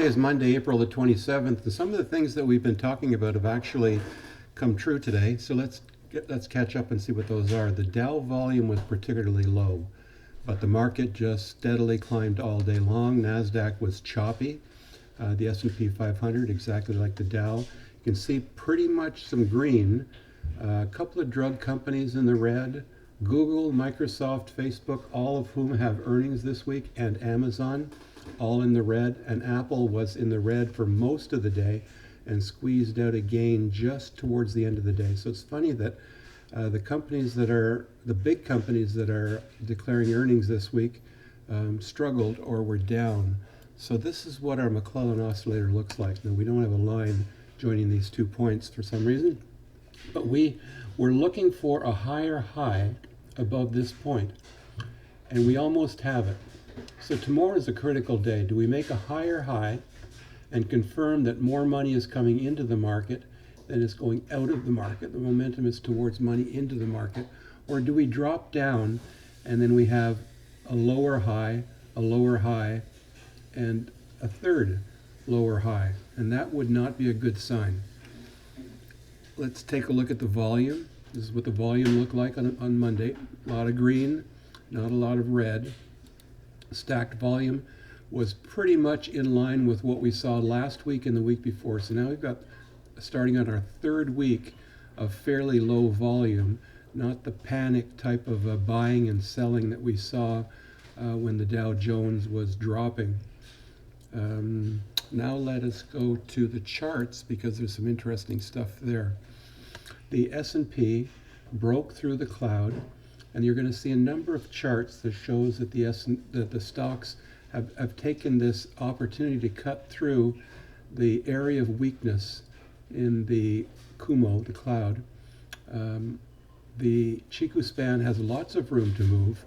Today is Monday, April the 27th, and some of the things that we've been talking about have actually come true today. So let's catch up and see what those are. The Dow volume was particularly low, but the market just steadily climbed all day long. NASDAQ was choppy. The S&P 500, exactly like the Dow. You can see pretty much some green. A couple of drug companies in the red. Google, Microsoft, Facebook, all of whom have earnings this week, and Amazon, all in the red. And Apple was in the red for most of the day and squeezed out a gain just towards the end of the day. So it's funny that the big companies that are declaring earnings this week struggled or were down. So this is what our McClellan oscillator looks like. Now, we don't have a line joining these 2 points for some reason, but we're looking for a higher high above this point, and we almost have it. So tomorrow is a critical day. Do we make a higher high and confirm that more money is coming into the market than is going out of the market? The momentum is towards money into the market. Or do we drop down and then we have a lower high, and a third lower high? And that would not be a good sign. Let's take a look at the volume. This is what the volume looked like on Monday. A lot of green, not a lot of red. Stacked volume was pretty much in line with what we saw last week and the week before. So now we've got, starting on our third week of fairly low volume, not the panic type of buying and selling that we saw when the Dow Jones was dropping. Now let us go to the charts because there's some interesting stuff there. The S&P broke through the cloud, and you're going to see a number of charts that shows that the stocks have taken this opportunity to cut through the area of weakness in the Kumo, the cloud. The Chiku span has lots of room to move,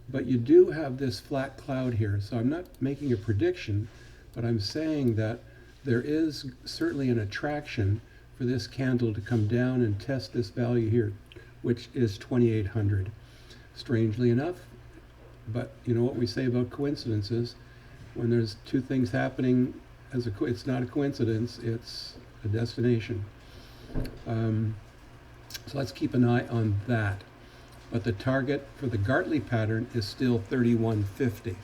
but you do have this flat cloud here. So I'm not making a prediction, but I'm saying that there is certainly an attraction for this candle to come down and test this value here, which is 2,800. Strangely enough, but you know what we say about coincidences, when there's two things happening it's not a coincidence, it's a destination. So let's keep an eye on that. But the target for the Gartley pattern is still 3150.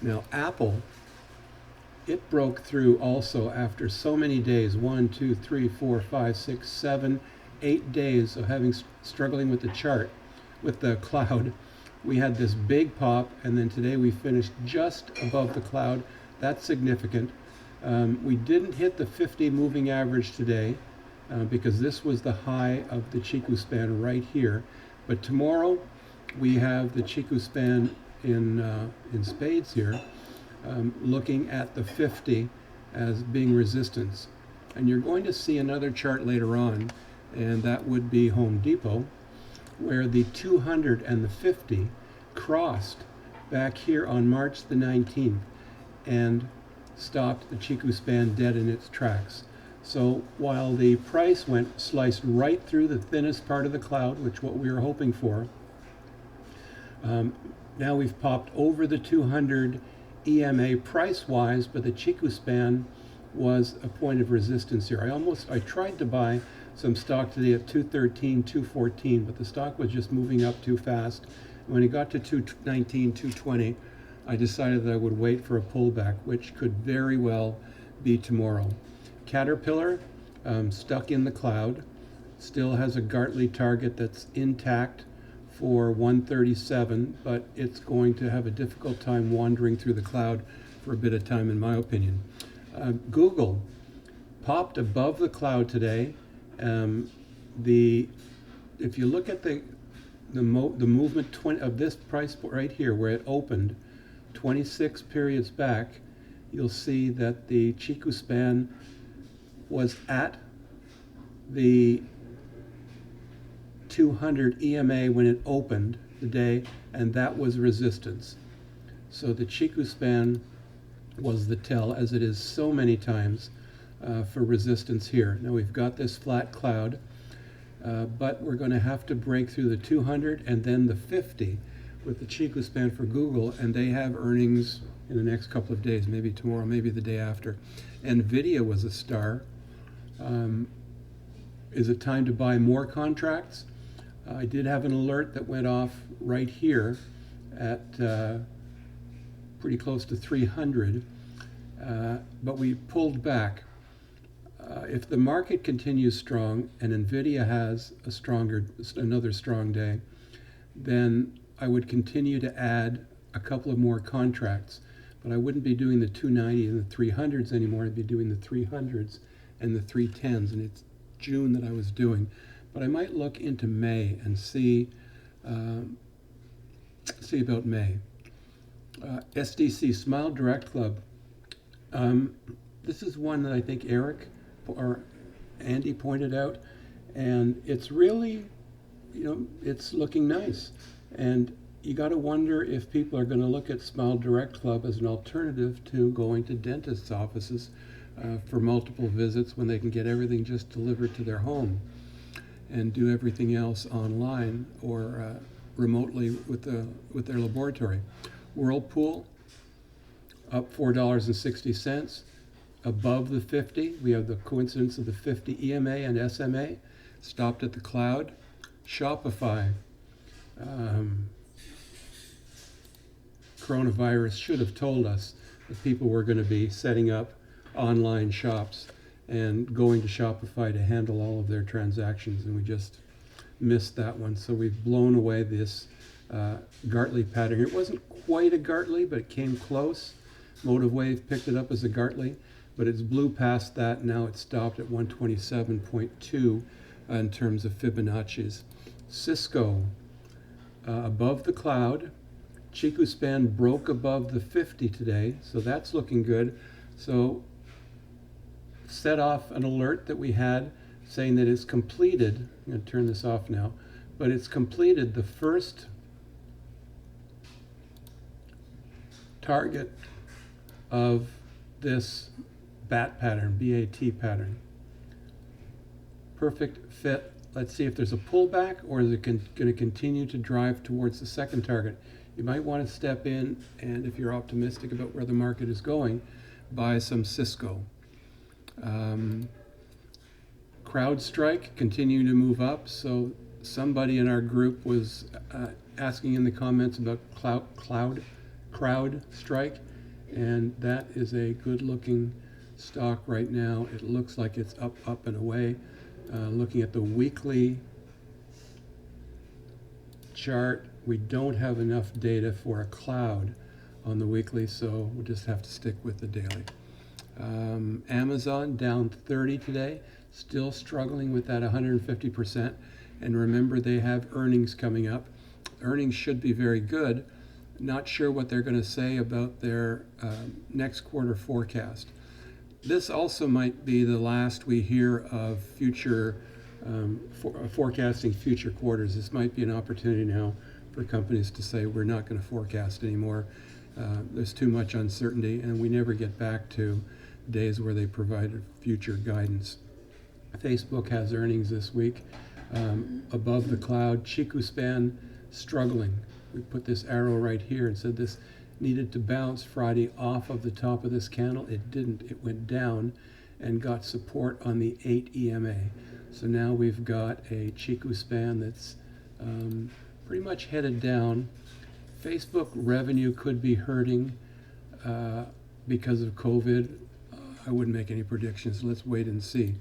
Now Apple, it broke through also after so many days, 1, 2, 3, 4, 5, 6, 7, 8 days of struggling with the chart, with the cloud. We had this big pop, and then today we finished just above the cloud. That's significant. We didn't hit the 50 moving average today because this was the high of the Chiku span right here. But tomorrow we have the Chiku span in spades here, looking at the 50 as being resistance. And you're going to see another chart later on, and that would be Home Depot, where the 200 and the 50 crossed back here on March the 19th and stopped the Chiku span dead in its tracks. So while the price sliced right through the thinnest part of the cloud, which what we were hoping for, now we've popped over the 200 EMA price-wise, but the Chiku span was a point of resistance here. I tried to buy some stock today at 213, 214, but the stock was just moving up too fast. When it got to 219, 220, I decided that I would wait for a pullback, which could very well be tomorrow. Caterpillar, stuck in the cloud, still has a Gartley target that's intact for 137, but it's going to have a difficult time wandering through the cloud for a bit of time, in my opinion. Google popped above the cloud today. If you look at the movement of this price right here, where it opened 26 periods back, you'll see that the Chiku span was at the 200 EMA when it opened the day, and that was resistance. So the Chiku span was the tell, as it is so many times, for resistance here. Now we've got this flat cloud, but we're going to have to break through the 200 and then the 50 with the Chiku span for Google, and they have earnings in the next couple of days, maybe tomorrow, maybe the day after. NVIDIA was a star. Is it time to buy more contracts? I did have an alert that went off right here at pretty close to 300, but we pulled back. If the market continues strong and NVIDIA has another strong day, then I would continue to add a couple of more contracts, but I wouldn't be doing the 290 and the 300s anymore. I'd be doing the 300s and the 310s, and it's June that I was doing. But I might look into May and see about May. SDC, Smile Direct Club. This is one that I think Eric or Andy pointed out, and it's really, it's looking nice. And you got to wonder if people are going to look at Smile Direct Club as an alternative to going to dentists' offices for multiple visits when they can get everything just delivered to their home and do everything else online or remotely with their laboratory. Whirlpool up $4.60 above the 50. We have the coincidence of the 50 EMA and SMA stopped at the cloud. Shopify. Coronavirus should have told us that people were going to be setting up online shops and going to Shopify to handle all of their transactions, and we just missed that one. So we've blown away this Gartley pattern. It wasn't quite a Gartley, but it came close. Motive Wave picked it up as a Gartley, but it's blew past that. Now it's stopped at 127.2 in terms of Fibonacci's. Cisco above the cloud. Chiku span broke above the 50 today, so that's looking good. So set off an alert that we had saying that it's completed. I'm going to turn this off now, but it's completed the first target of this BAT pattern, BAT pattern. Perfect fit. Let's see if there's a pullback, or is it going to continue to drive towards the second target. You might want to step in, and if you're optimistic about where the market is going, buy some Cisco. CrowdStrike continuing to move up. So somebody in our group was asking in the comments about CrowdStrike, and that is a good-looking stock right now. It looks like it's up and away. Looking at the weekly chart, we don't have enough data for a cloud on the weekly, so we'll just have to stick with the daily. Amazon down 30 today, still struggling with that 150%. And remember, they have earnings coming up. Earnings should be very good. Not sure what they're going to say about their next quarter forecast. This also might be the last we hear of future forecasting future quarters. This might be an opportunity now for companies to say we're not going to forecast anymore. There's too much uncertainty, and we never get back to days where they provided future guidance. Facebook has earnings this week. Above the cloud, Chiku span struggling. We put this arrow right here and said this needed to bounce Friday off of the top of this candle. It didn't. It went down and got support on the 8 EMA. So now we've got a Chiku span that's pretty much headed down. Facebook revenue could be hurting because of COVID. I wouldn't make any predictions. Let's wait and see.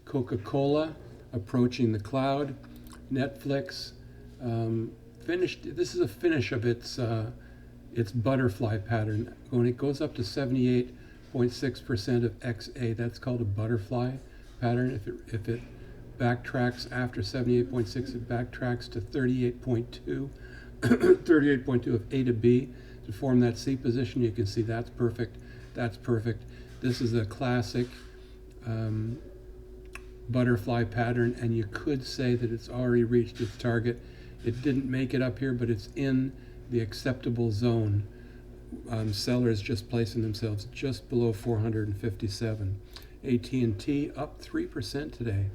Coca-Cola approaching the cloud. Netflix finished. This is a finish of its butterfly pattern. When it goes up to 78.6% of XA, that's called a butterfly pattern. If it backtracks after 78.6, it backtracks to 38.2, 38.2 of A to B to form that C position. You can see that's perfect. That's perfect. This is a classic butterfly pattern, and you could say that it's already reached its target. It didn't make it up here, but it's in the acceptable zone. Sellers just placing themselves just below 457. AT&T up 3% today.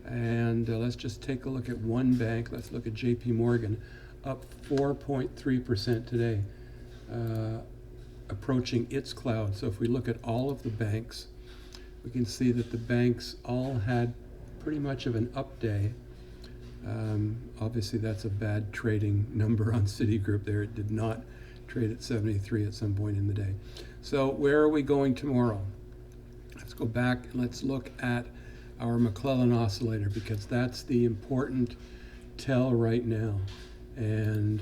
And let's just take a look at one bank. Let's look at JP Morgan, up 4.3% today. approaching its cloud. So if we look at all of the banks, we can see that the banks all had pretty much of an up day. Obviously that's a bad trading number on Citigroup there. It did not trade at 73 at some point in the day. So where are we going tomorrow? Let's go back and let's look at our McClellan oscillator, because that's the important tell right now. And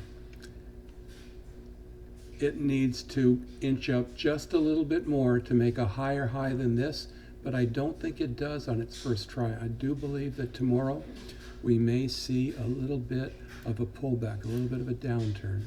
it needs to inch up just a little bit more to make a higher high than this, but I don't think it does on its first try. I do believe that tomorrow we may see a little bit of a pullback, a little bit of a downturn.